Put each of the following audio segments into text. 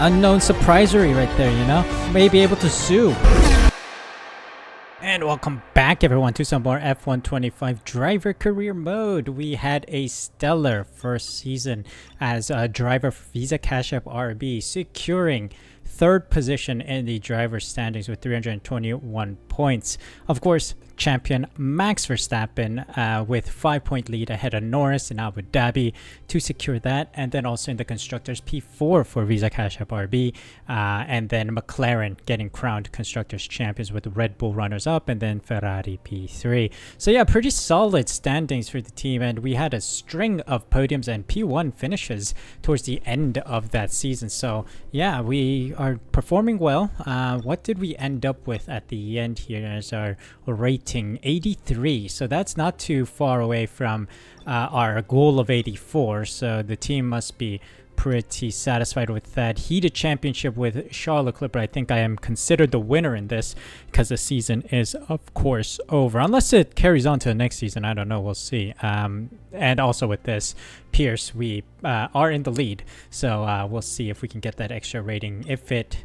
Unknown surprisery right there, you know? May be able to sue. And welcome back everyone to some more F125 driver career mode. We had a stellar first season as a driver for Visa Cash App RB, securing third position in the driver standings with 321 points. Of course, champion Max Verstappen with 5-point lead ahead of Norris in Abu Dhabi to secure that, and then also in the constructors P4 for Visa Cash App RB, and then McLaren getting crowned constructors champions with Red Bull runners up, and then Ferrari P3. So yeah, pretty solid standings for the team, and we had a string of podiums and P1 finishes towards the end of that season. So yeah, we are performing well. What did we end up with at the end here as our rating? 83, so that's not too far away from our goal of 84, so the team must be pretty satisfied with that. Heated championship with Charles Leclerc, but I think I am considered the winner in this because the season is of course over, unless it carries on to the next season. I don't know, we'll see. And also with this Pierce, we are in the lead, so we'll see if we can get that extra rating if it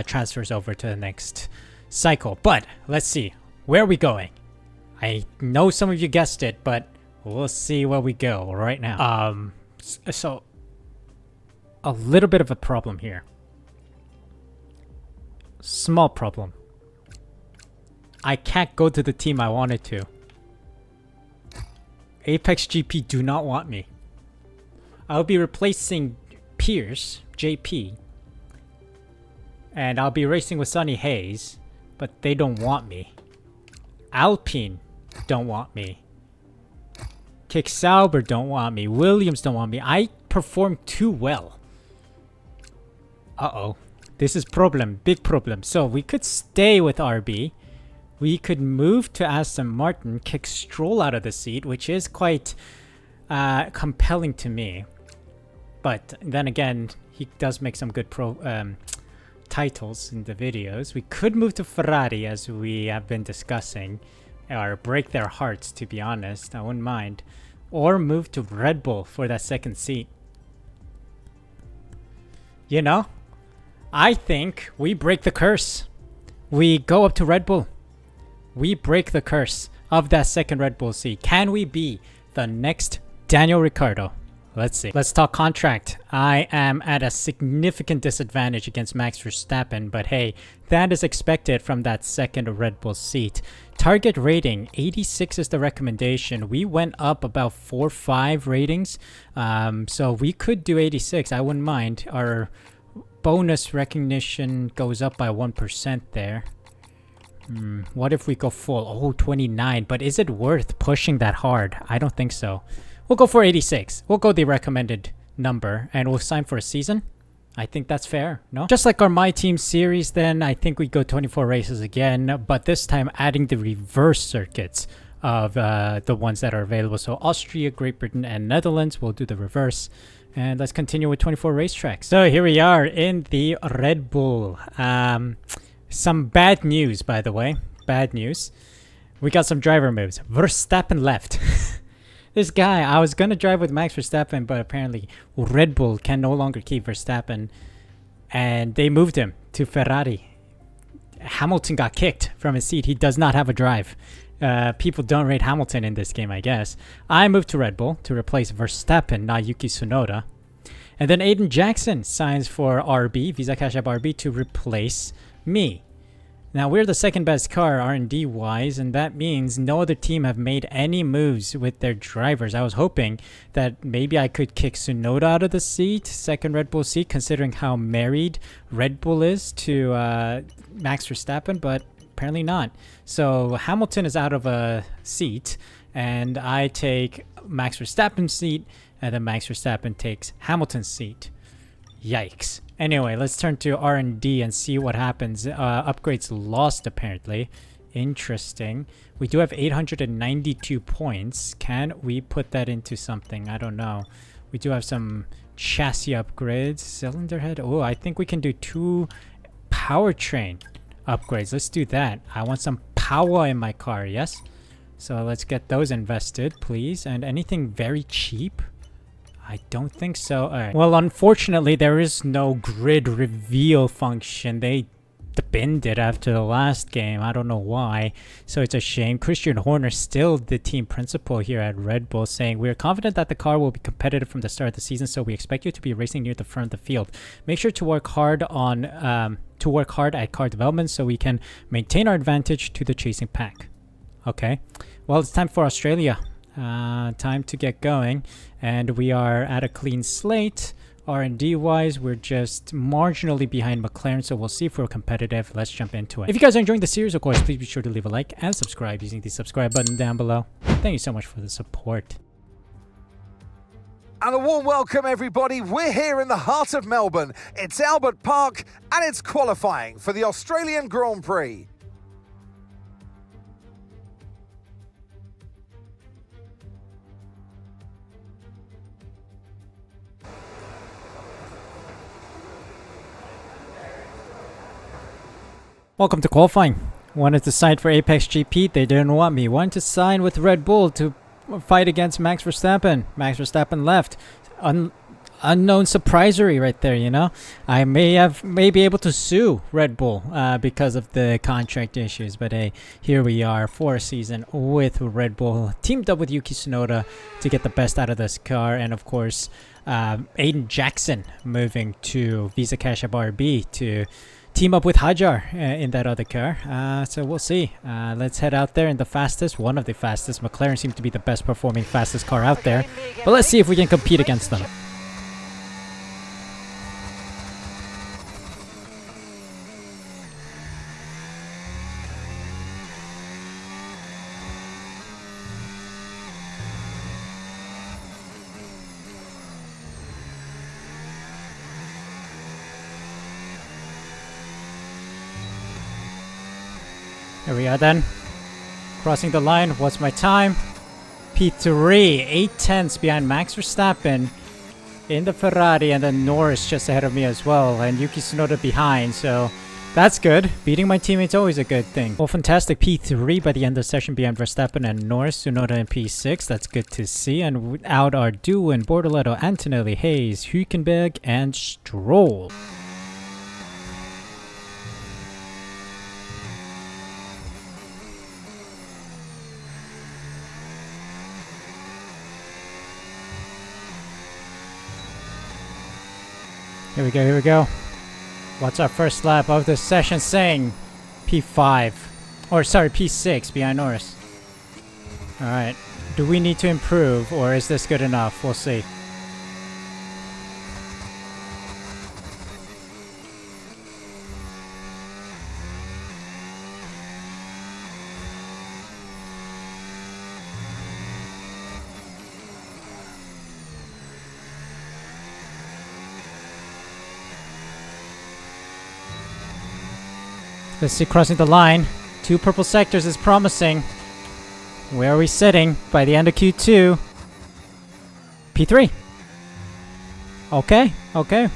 transfers over to the next cycle. But let's see, where are we going? I know some of you guessed it, but we'll see where we go right now. So a little bit of a problem here. Small problem. I can't go to the team I wanted to. Apex GP do not want me. I'll be replacing Pierce, JP, and I'll be racing with Sonny Hayes, but they don't want me. Alpine don't want me. Kick Sauber don't want me. Williams don't want me. I performed too well. Uh-oh. This is problem. Big problem. So we could stay with RB. We could move to Aston Martin, kick Stroll out of the seat, which is quite compelling to me. But then again, he does make some good titles in the videos. We could move to Ferrari, as we have been discussing, or break their hearts, to be honest. I wouldn't mind. Or move to Red Bull for that second seat. You know, I think we break the curse. We go up to Red Bull. We break the curse of that second Red Bull seat. Can we be the next Daniel Ricciardo? Let's see. Let's talk contract. I am at a significant disadvantage against Max Verstappen, but hey, that is expected from that second Red Bull seat. Target rating, 86 is the recommendation. We went up about 4-5 ratings, so we could do 86. I wouldn't mind. Our bonus recognition goes up by 1% there. What if we go full? Oh, 29. But is it worth pushing that hard? I don't think so. We'll go for 86. We'll go the recommended number, and we'll sign for a season. I think that's fair, no? Just like our My Team series, then I think we go 24 races again, but this time adding the reverse circuits of the ones that are available. So Austria, Great Britain, and Netherlands will do the reverse. And let's continue with 24 racetracks. So here we are in the Red Bull. Some bad news, by the way. Bad news. We got some driver moves. Verstappen left. This guy, I was going to drive with Max Verstappen, but apparently Red Bull can no longer keep Verstappen, and they moved him to Ferrari. Hamilton got kicked from his seat. He does not have a drive. People don't rate Hamilton in this game, I guess. I moved to Red Bull to replace Verstappen, not Yuki Tsunoda. And then Aiden Jackson signs for RB, Visa Cash App RB, to replace me. Now, we're the second best car R&D wise, and that means no other team have made any moves with their drivers. I was hoping that maybe I could kick Tsunoda out of the seat, second Red Bull seat, considering how married Red Bull is to Max Verstappen, but apparently not. So Hamilton is out of a seat, and I take Max Verstappen's seat, and then Max Verstappen takes Hamilton's seat. Yikes. Anyway, let's turn to R&D and see what happens. Upgrades lost, apparently. Interesting. We do have 892 points. Can we put that into something? I don't know. We do have some chassis upgrades. Cylinder head. Oh, I think we can do 2 powertrain upgrades. Let's do that. I want some power in my car, yes? So let's get those invested, please. And anything very cheap? I don't think so. Alright. Well, unfortunately, there is no grid reveal function. They binned it after the last game. I don't know why. So it's a shame. Christian Horner, still the team principal here at Red Bull, saying, "We are confident that the car will be competitive from the start of the season, so we expect you to be racing near the front of the field. Make sure to work hard at car development so we can maintain our advantage to the chasing pack." Okay. Well, it's time for Australia. Time to get going, and we are at a clean slate. R&D wise, we're just marginally behind McLaren, so we'll see if we're competitive. Let's jump into it. If you guys are enjoying the series, of course, please be sure to leave a like and subscribe using the subscribe button down below. Thank you so much for the support. And a warm welcome, everybody. We're here in the heart of Melbourne. It's Albert Park, and it's qualifying for the Australian Grand Prix. Welcome to qualifying. Wanted to sign for Apex GP. They didn't want me. Wanted to sign with Red Bull to fight against Max Verstappen. Max Verstappen left. Unknown surprisery right there, you know. I may be able to sue Red Bull because of the contract issues, but hey, here we are for a season with Red Bull, teamed up with Yuki Tsunoda to get the best out of this car, and of course, Aiden Jackson moving to Visa Cash App RB to team up with Hajar in that other car. So we'll see. Let's head out there in the fastest, one of the fastest. McLaren seems to be the best performing, fastest car out there, but let's see if we can compete against them. Here we are then. Crossing the line. What's my time? P3. 8/10ths behind Max Verstappen in the Ferrari, and then Norris just ahead of me as well, and Yuki Tsunoda behind, so that's good. Beating my teammates always a good thing. Well, fantastic. P3 by the end of the session behind Verstappen and Norris. Tsunoda in P6. That's good to see. And without our duo in Bortoleto, Antonelli, Hayes, Hülkenberg, and Stroll. Here we go, here we go. What's our first lap of the session saying? P5. Or sorry, P6 behind Norris. Alright. Do we need to improve, or is this good enough? We'll see. Let's see, crossing the line. 2 purple sectors is promising. Where are we sitting by the end of Q2? P3. Okay, okay.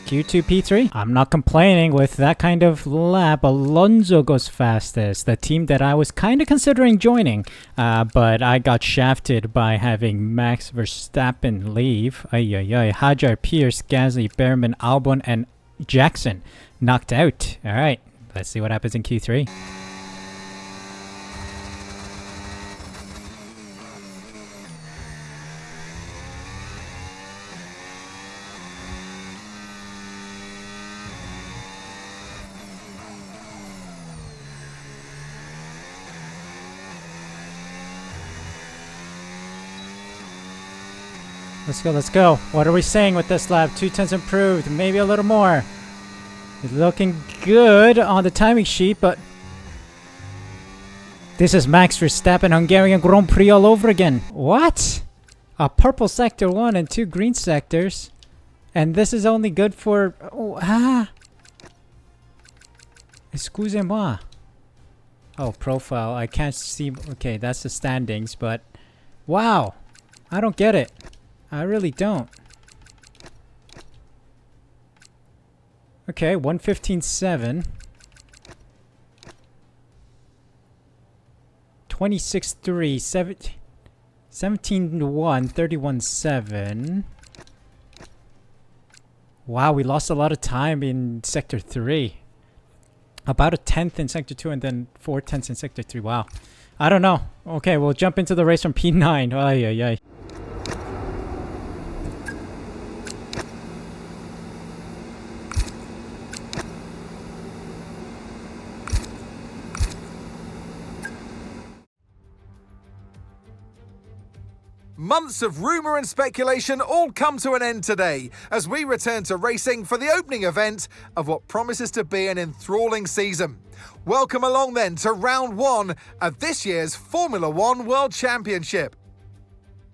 Q2, P3. I'm not complaining with that kind of lap. Alonso goes fastest. The team that I was kind of considering joining. But I got shafted by having Max Verstappen leave. Ay, ay, ay. Hajar, Pierce, Gasly, Behrman, Albon, and Jackson knocked out. Alright. Let's see what happens in Q3. Let's go, let's go. What are we saying with this lap? 2/10ths improved, maybe a little more. It's looking good on the timing sheet, but this is Max Verstappen Hungarian Grand Prix all over again. What? A purple sector 1 and 2 green sectors. And this is only good for... Excusez-moi. Oh, profile. I can't see... Okay, that's the standings, but... Wow. I don't get it. I really don't. Okay, 115.7. 26.3. 17.1. 31.7. Wow, we lost a lot of time in Sector 3. About a 10th in Sector 2 and then 4/10 in Sector 3. Wow. I don't know. Okay, we'll jump into the race from P9. Ay, ay, ay. Months of rumour and speculation all come to an end today as we return to racing for the opening event of what promises to be an enthralling season. Welcome along then to round 1 of this year's Formula One World Championship.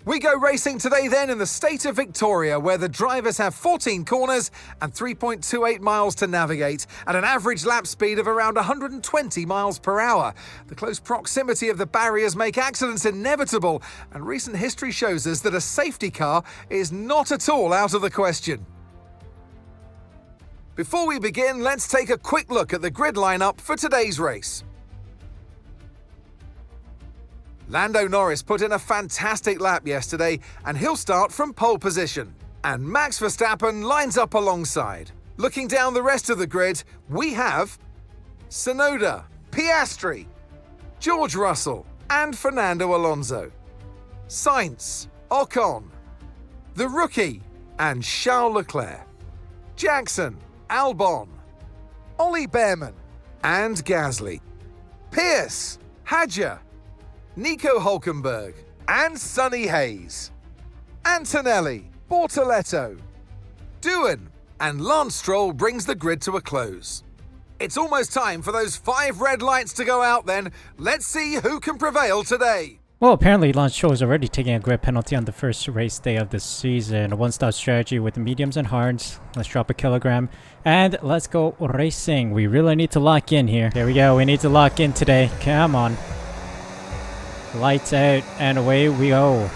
We go racing today then in the state of Victoria, where the drivers have 14 corners and 3.28 miles to navigate at an average lap speed of around 120 miles per hour. The close proximity of the barriers make accidents inevitable, and recent history shows us that a safety car is not at all out of the question. Before we begin, let's take a quick look at the grid lineup for today's race. Lando Norris put in a fantastic lap yesterday, and he'll start from pole position. And Max Verstappen lines up alongside. Looking down the rest of the grid, we have Tsunoda, Piastri, George Russell, and Fernando Alonso. Sainz, Ocon, the rookie, and Charles Leclerc. Jackson, Albon, Ollie Behrman, and Gasly. Pierce, Hadjar, Nico Hulkenberg, and Sonny Hayes. Antonelli, Bortoletto, Doohan, and Lance Stroll brings the grid to a close. It's almost time for those 5 red lights to go out then. Let's see who can prevail today. Well, apparently Lance Stroll is already taking a grid penalty on the first race day of the season. A one-stop strategy with the mediums and hards. Let's drop a kilogram. And let's go racing. We really need to lock in here. There we go. We need to lock in today. Come on. Lights out, and away we go.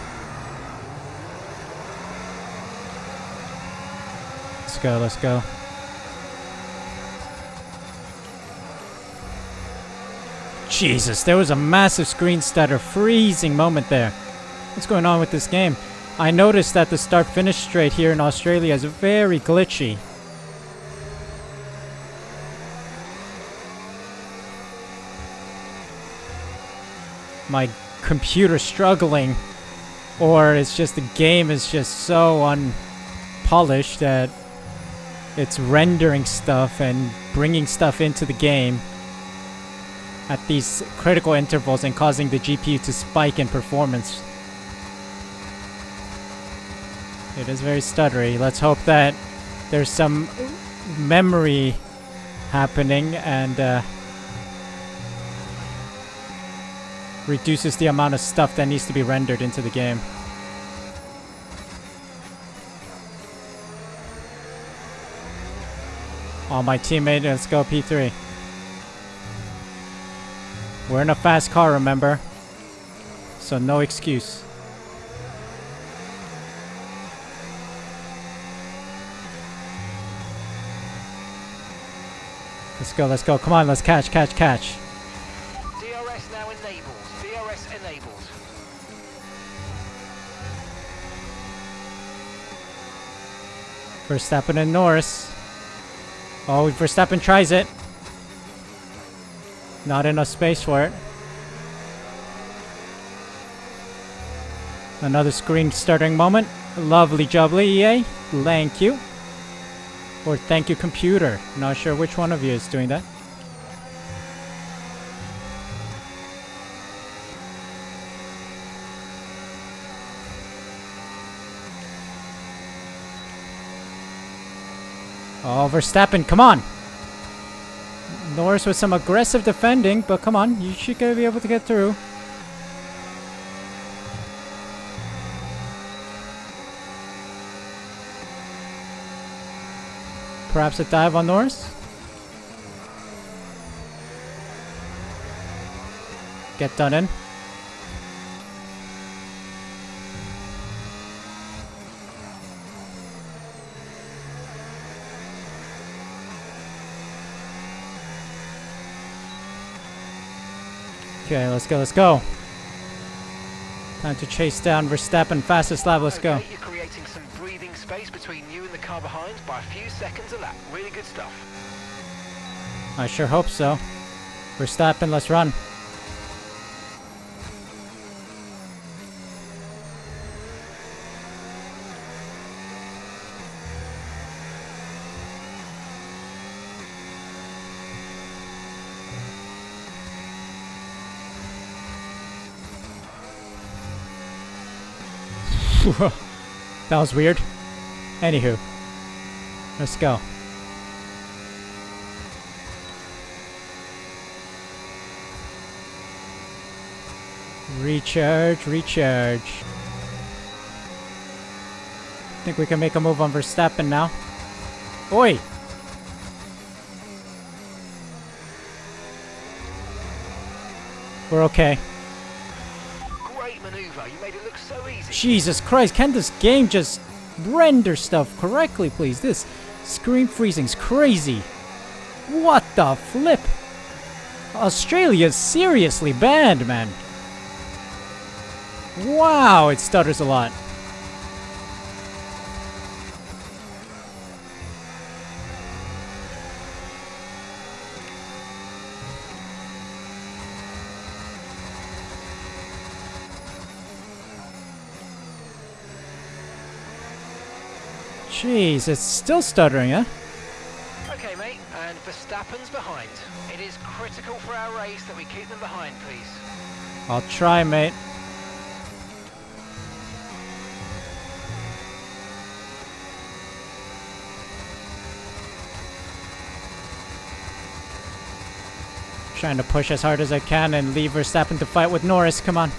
Let's go, let's go. Jesus, there was a massive screen stutter, freezing moment there. What's going on with this game? I noticed that the start-finish straight here in Australia is very glitchy. My computer struggling, or it's just the game is just so unpolished that it's rendering stuff and bringing stuff into the game at these critical intervals and causing the GPU to spike in performance. It is very stuttery. Let's hope that there's some memory happening and reduces the amount of stuff that needs to be rendered into the game. Oh, my teammate, let's go P3. We're in a fast car, remember? So no excuse. Let's go, let's go. Come on, let's catch. DRS now enabled. DRS enabled. Verstappen and Norris. Oh, Verstappen tries it. Not enough space for it. Another screen starting moment. Lovely jubbly, EA. Thank you. Or thank you, computer. Not sure which one of you is doing that. Oh, Verstappen, come on! Norris with some aggressive defending, but come on, you should be able to get through. Perhaps a dive on Norris? Get done in. Okay, let's go. Time to chase down Verstappen. Fastest lap. Let's go. Okay, you're creating some breathing space between you and the car behind by a few seconds a lap. Really good stuff. I sure hope so. Verstappen, let's run. That was weird. Anywho, let's go. Recharge, recharge. Think we can make a move on Verstappen now. Oi! We're okay. Great maneuver. You made it look so easy. Jesus Christ, can this game just render stuff correctly, please? This screen freezing's crazy. What the flip? Australia's seriously banned, man. Wow, it stutters a lot. Jeez, it's still stuttering, huh? Okay, mate, and Verstappen's behind. It is critical for our race that we keep them behind, please. I'll try, mate. Trying to push as hard as I can and leave Verstappen to fight with Norris. Come on.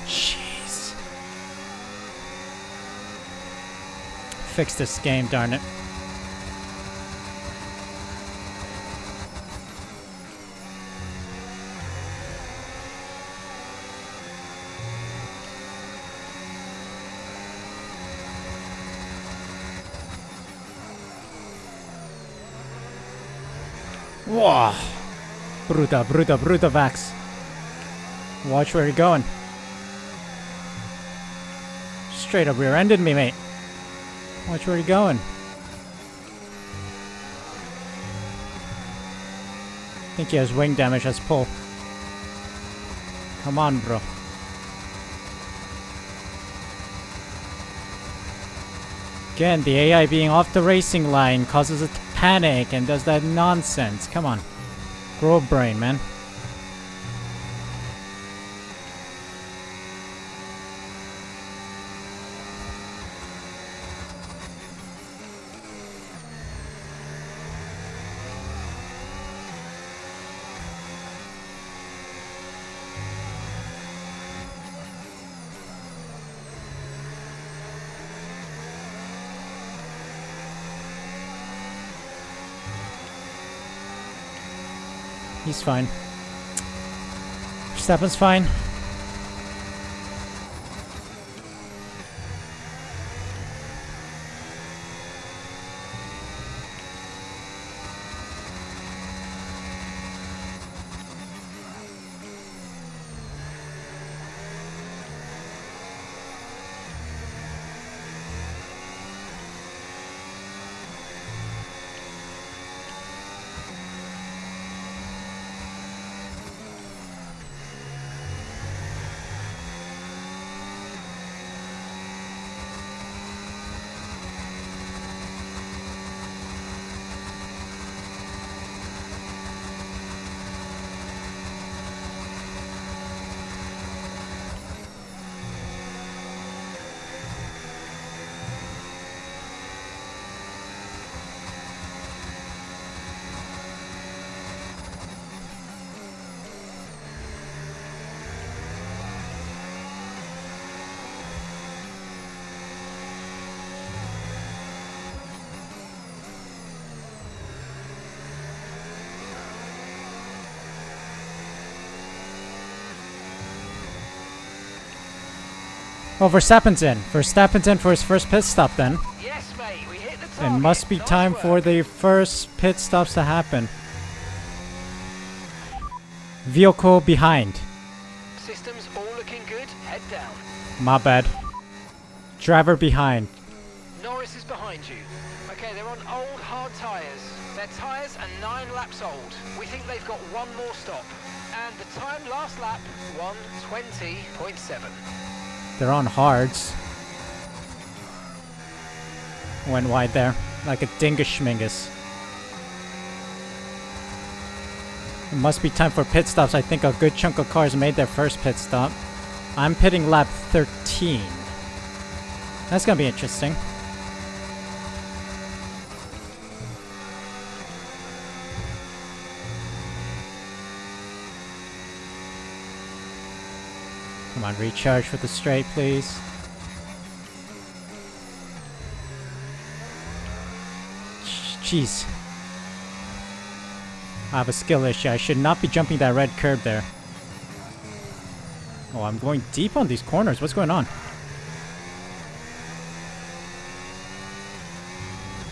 Jeez. Fix this game, darn it. Whoa. Bruta, bruta, bruta, Vax. Watch where you're going. Straight up rear-ended me, mate. Watch where you're going. Think he has wing damage. Let's pull. Come on, bro. Again, the AI being off the racing line causes it to panic and does that nonsense. Come on. Grow a brain, man. He's fine. Verstappen's fine. Oh, Verstappen's in. Verstappen's in for his first pit stop then. Yes, mate, we hit the It target. must be Nice time work. for the first pit stops to happen. Vehicle behind. Systems all looking good. Head down. My bad. Driver behind. Norris is behind you. Okay, they're on old hard tyres. Their tyres are 9 laps old. We think they've got one more stop. And the time last lap, 1:20.7. They're on hards. Went wide there. Like a dingus schmingus. It must be time for pit stops. I think a good chunk of cars made their first pit stop. I'm pitting lap 13. That's gonna be interesting. Come on, recharge for the straight, please. Jeez. I have a skill issue. I should not be jumping that red curb there. Oh, I'm going deep on these corners. What's going on?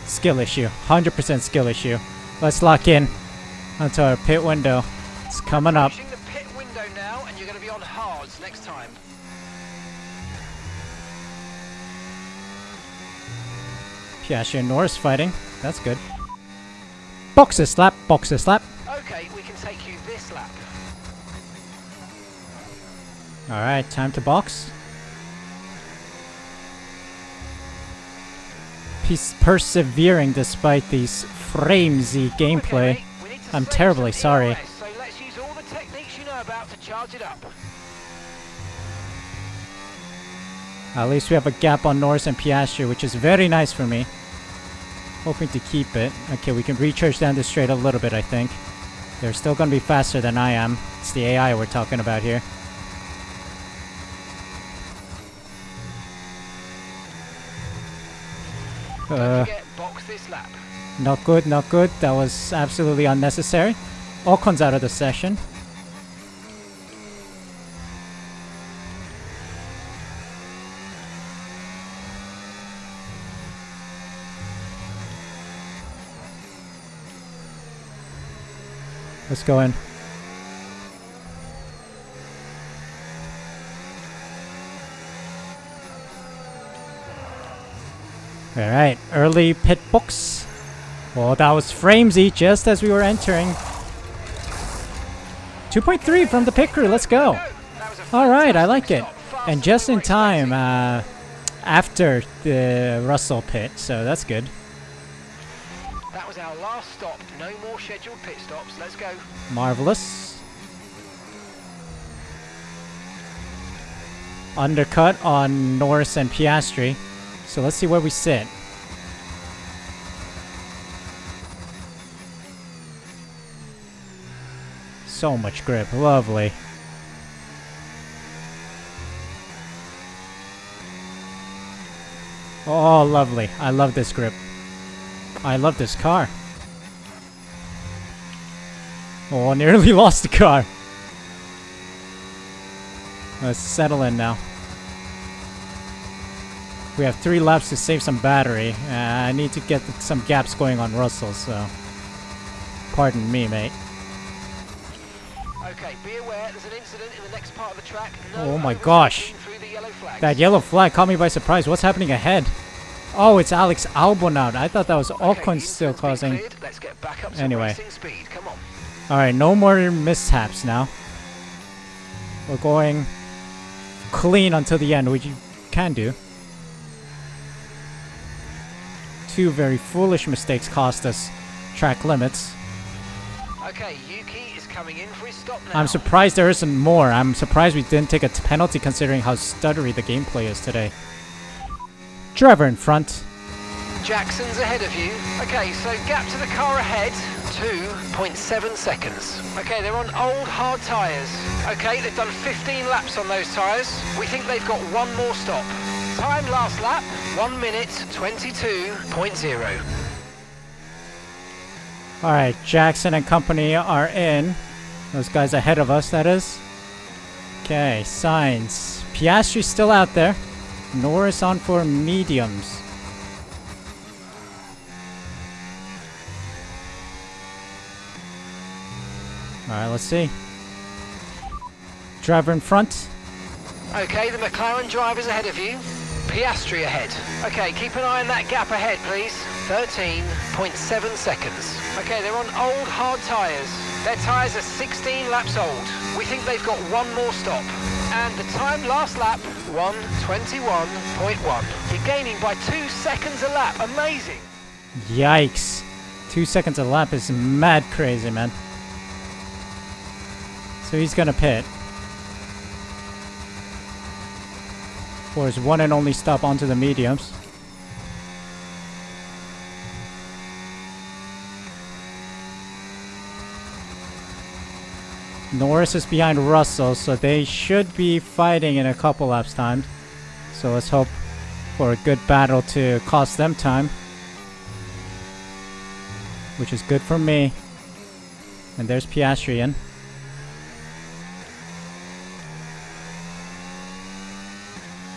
Skill issue. 100% skill issue. Let's lock in onto our pit window. It's coming up. Approaching the pit window now, and you're going to be on hards next time. Piastri and Norris fighting. That's good. Boxer slap, boxer slap. Okay, we can take you this lap. Alright, time to box. Persevering despite these framesy gameplay. Okay, mate, we need to I'm save terribly some sorry. DRS, so let's use all the techniques you know about to charge it up. At least we have a gap on Norris and Piastri, which is very nice for me. Hoping to keep it. Okay, we can recharge down this straight a little bit, I think. They're still going to be faster than I am. It's the AI we're talking about here. Don't forget, box this lap. Not good, not good. That was absolutely unnecessary. Ocon's out of the session. Let's go in. Alright, early pit box. Oh, that was framesy just as we were entering. 2.3 from the pit crew, let's go. Alright, I like it. And just in time after the Russell pit, so that's good. That was our last stop. No more scheduled pit stops. Let's go. Marvelous. Undercut on Norris and Piastri. So let's see where we sit. So much grip. Lovely. Oh, lovely. I love this grip. I love this car. Oh, nearly lost the car. Let's settle in now. We have 3 laps to save some battery. I need to get some gaps going on Russell, so... Pardon me, mate. Okay, be aware there's an incident in the next part of the track. No Oh my gosh. through the yellow flags. That yellow flag caught me by surprise. What's happening ahead? Oh, it's Alex Albon out. I thought that was Ocon still causing... Let's get back up to Anyway. racing speed. Come on. Alright, no more mishaps now. We're going clean until the end, which you can do. 2 very foolish mistakes cost us track limits. Okay, Yuki is coming in for his stop now. I'm surprised there isn't more. I'm surprised we didn't take a penalty considering how stuttery the gameplay is today. Driver in front. Jackson's ahead of you. Okay, so gap to the car ahead, 2.7 seconds. Okay, they're on old hard tyres. Okay, they've done 15 laps on those tyres. We think they've got one more stop. Time last lap, 1 minute 22.0. Alright, Jackson and company are in. Those guys ahead of us, that is. Okay, signs. Piastri's still out there. Norris on for mediums. Alright, let's see. driver in front. Okay, the McLaren driver's ahead of you. Piastri ahead. Okay, keep an eye on that gap ahead, please. 13.7 seconds. Okay, they're on old hard tyres. Their tyres are 16 laps old. We think they've got one more stop. And the time last lap, 1:21.1. You're gaining by 2 seconds a lap. Amazing. Yikes. 2 seconds a lap is mad crazy, man. So he's gonna pit for his one and only stop onto the mediums. Norris is behind Russell, so they should be fighting in a couple laps time. So let's hope for a good battle to cost them time, which is good for me. And there's Piastri in.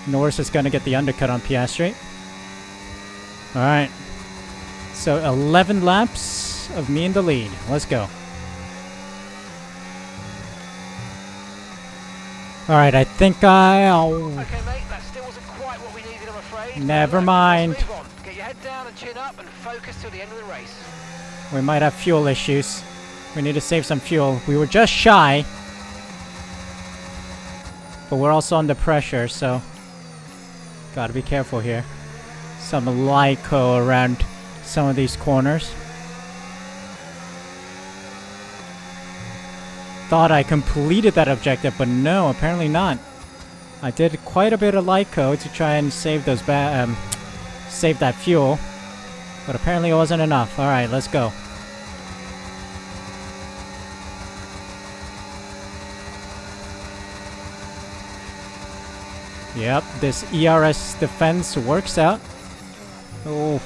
Norris is going to get the undercut on Piastri. Alright. So 11 laps of me in the lead. Let's go. Alright, I think I'll... Okay, mate, that still wasn't quite what we needed, I'm afraid. Never mind. Let's move on. Get your head down and chin up and focus till the end of the race. We might have fuel issues. We need to save some fuel. We were just shy, but we're also under pressure, so gotta be careful here. Some Lyco around some of these corners. Thought I completed that objective, but no, apparently not. I did quite a bit of Lyco to try and save those save that fuel, but apparently it wasn't enough. All right, let's go. Yep, this ERS defense works out. Oh.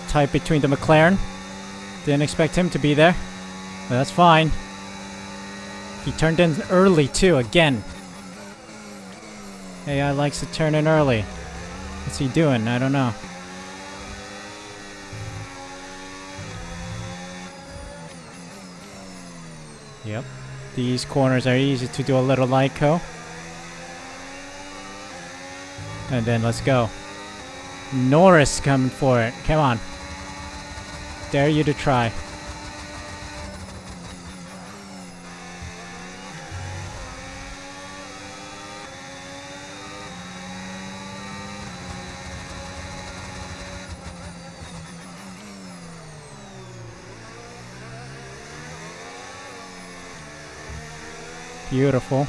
Tight between the McLaren. Didn't expect him to be there. But that's fine. He turned in early too, again. AI likes to turn in early. What's he doing? I don't know. Yep. These corners are easy to do a little Lyco. And then let's go. Norris coming for it. Come on. Dare you to try. Beautiful.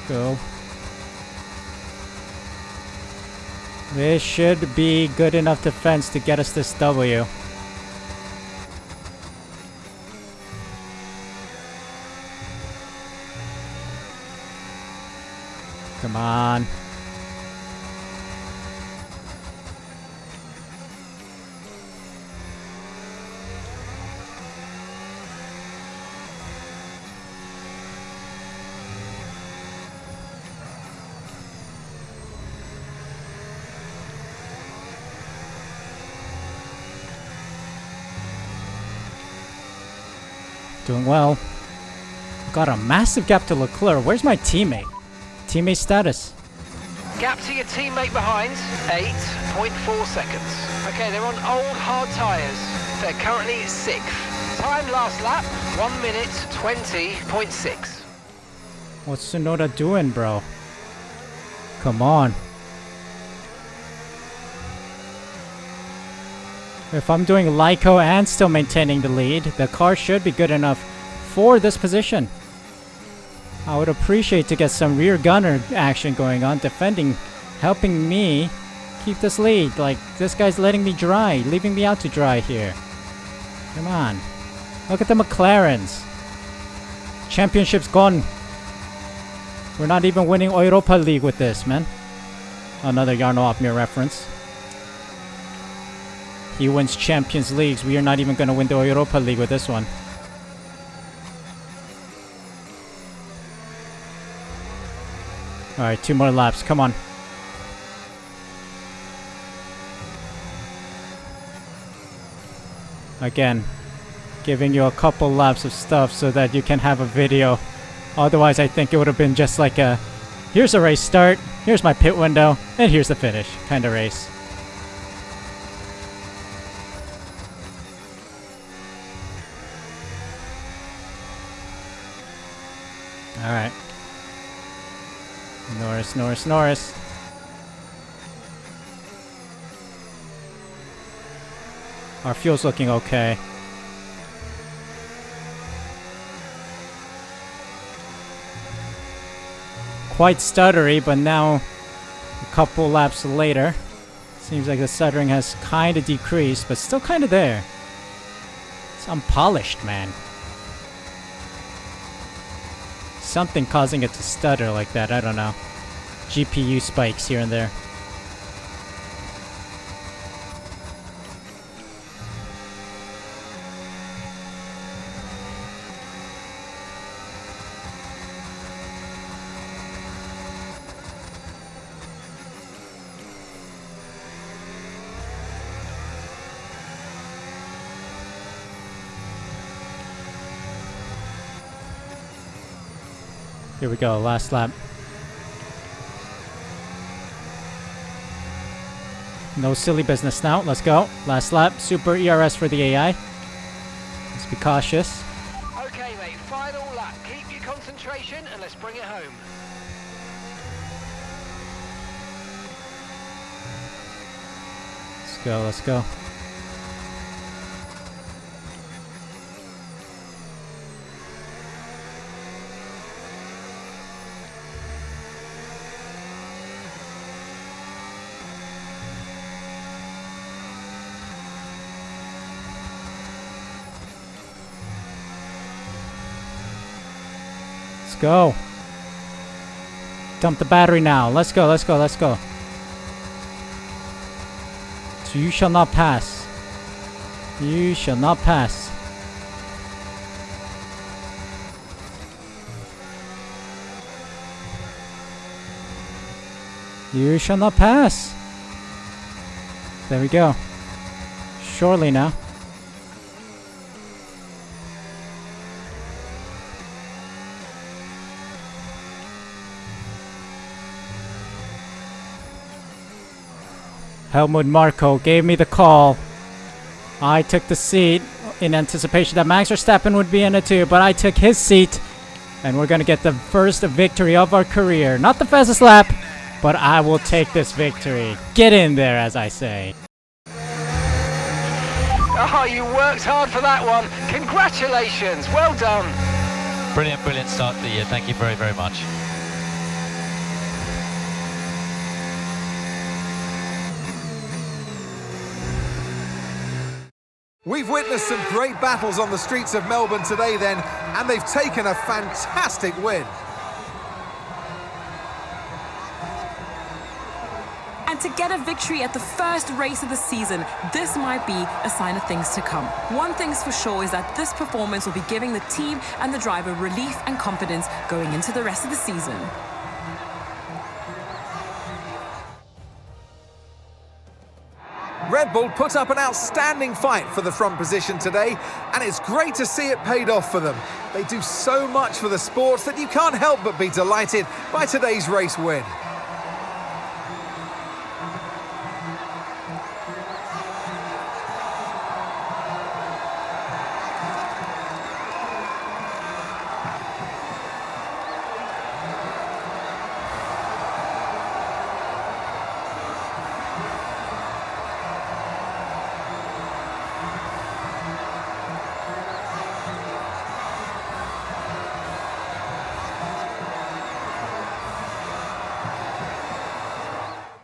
Go. This should be good enough defense to get us this W. Come on. Doing well. Got a massive gap to Leclerc. Where's my teammate? Teammate status. Gap to your teammate behind, 8.4 seconds. Okay, they're on old hard tyres. They're currently 6th. Time last lap, 1 minute 20.6. What's Tsunoda doing, bro? Come on. If I'm doing Lyco and still maintaining the lead, the car should be good enough for this position. I would appreciate to get some rear gunner action going on, defending, helping me keep this lead. Like, this guy's letting me dry, leaving me out to dry here. Come on. Look at the McLarens. Championship's gone. We're not even winning Europa League with this, man. Another Jarno Opmir reference. He wins Champions Leagues. We are not even going to win the Europa League with this one. Alright, 2 more laps. Come on. Again, giving you a couple laps of stuff so that you can have a video. Otherwise, I think it would have been just like a, here's a race start, here's my pit window, and here's the finish kind of race. Alright. Norris. Our fuel's looking okay. Quite stuttery, but now a couple laps later, seems like the stuttering has kind of decreased, but still kind of there. It's unpolished, man. Something causing it to stutter like that, I don't know. GPU spikes here and there. Here we go, last lap. No silly business now, let's go. Last lap, super ERS for the AI. Let's be cautious. Okay mate, final lap. Keep your concentration and let's bring it home. Let's go. Go. Dump the battery now. Let's go. So you shall not pass. You shall not pass. You shall not pass. There we go. Surely now. Helmut Marko gave me the call. I took the seat in anticipation that Max Verstappen would be in it too, but I took his seat, and we're gonna get the first victory of our career. Not the fastest lap, but I will take this victory. Get in there, as I say. Oh, you worked hard for that one. Congratulations, well done. Brilliant start to the year. Thank you very, very much. We've witnessed some great battles on the streets of Melbourne today then, and they've taken a fantastic win. And to get a victory at the first race of the season, this might be a sign of things to come. One thing's for sure is that this performance will be giving the team and the driver relief and confidence going into the rest of the season. Red Bull put up an outstanding fight for the front position today, and it's great to see it paid off for them. They do so much for the sports that you can't help but be delighted by today's race win.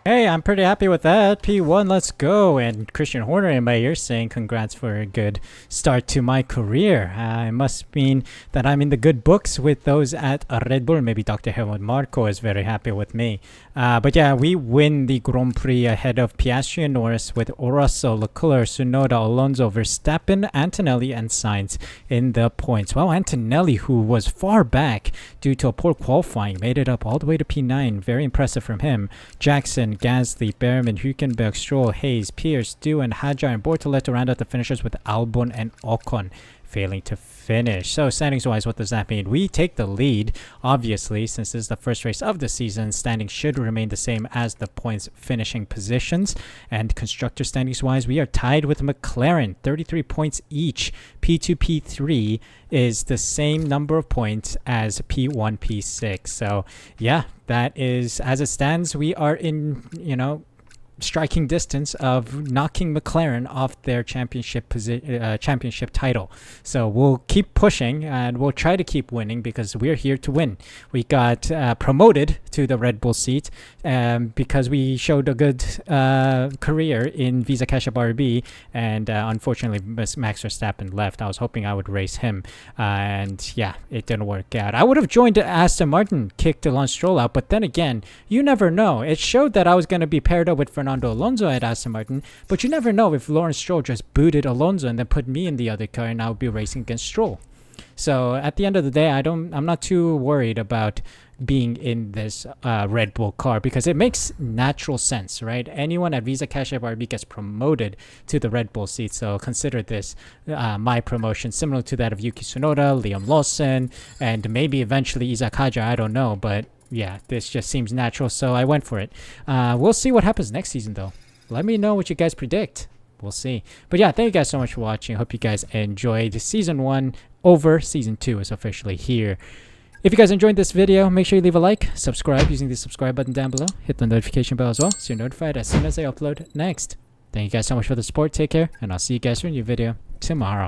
Hey, I'm pretty happy with that. P1, let's go. And Christian Horner in my ear saying congrats for a good start to my career. It must mean that I'm in the good books with those at Red Bull. Maybe Dr. Helmut Marko is very happy with me. But yeah, we win the Grand Prix ahead of Piastri and Norris with Russell, Leclerc, Tsunoda, Alonso, Verstappen, Antonelli, and Sainz in the points. Well, Antonelli, who was far back due to a poor qualifying, made it up all the way to P9. Very impressive from him. Jackson, Gasly, Behrman, Hülkenberg, Stroll, Hayes, Pierce, Dew, and Hajar and Bortoleto round out the finishers with Albon and Ocon failing to finish. So standings wise, what does that mean? We take the lead, obviously, since this is the first race of the season. Standings should remain the same as the points finishing positions. And constructor standings wise, we are tied with McLaren, 33 points each. P2, P3 is the same number of points as P1, P6. So yeah, that is as it stands. We are in, striking distance of knocking McLaren off their championship title. So we'll keep pushing and we'll try to keep winning because we're here to win. We got promoted to the Red Bull seat because we showed a good career in Visa Cash App RB, and unfortunately Max Verstappen left. I was hoping I would race him, and yeah, it didn't work out. I would have joined Aston Martin, kicked Lance Stroll out, but then again, you never know. It showed that I was going to be paired up with Fernando Alonso at Aston Martin, but you never know if Lawrence Stroll just booted Alonso and then put me in the other car and I would be racing against Stroll. So at the end of the day, I'm not too worried about being in this Red Bull car because it makes natural sense, right? Anyone at Visa Cash App RB gets promoted to the Red Bull seat, so consider this my promotion, similar to that of Yuki Tsunoda, Liam Lawson, and maybe eventually Isaac Hajar. I don't know, but yeah, this just seems natural, so I went for it. We'll see what happens next season, though. Let me know what you guys predict. We'll see. But yeah, thank you guys so much for watching. Hope you guys enjoyed Season 1 over. Season 2 is officially here. If you guys enjoyed this video, make sure you leave a like, subscribe using the subscribe button down below, hit the notification bell as well so you're notified as soon as I upload next. Thank you guys so much for the support. Take care, and I'll see you guys for a new video tomorrow.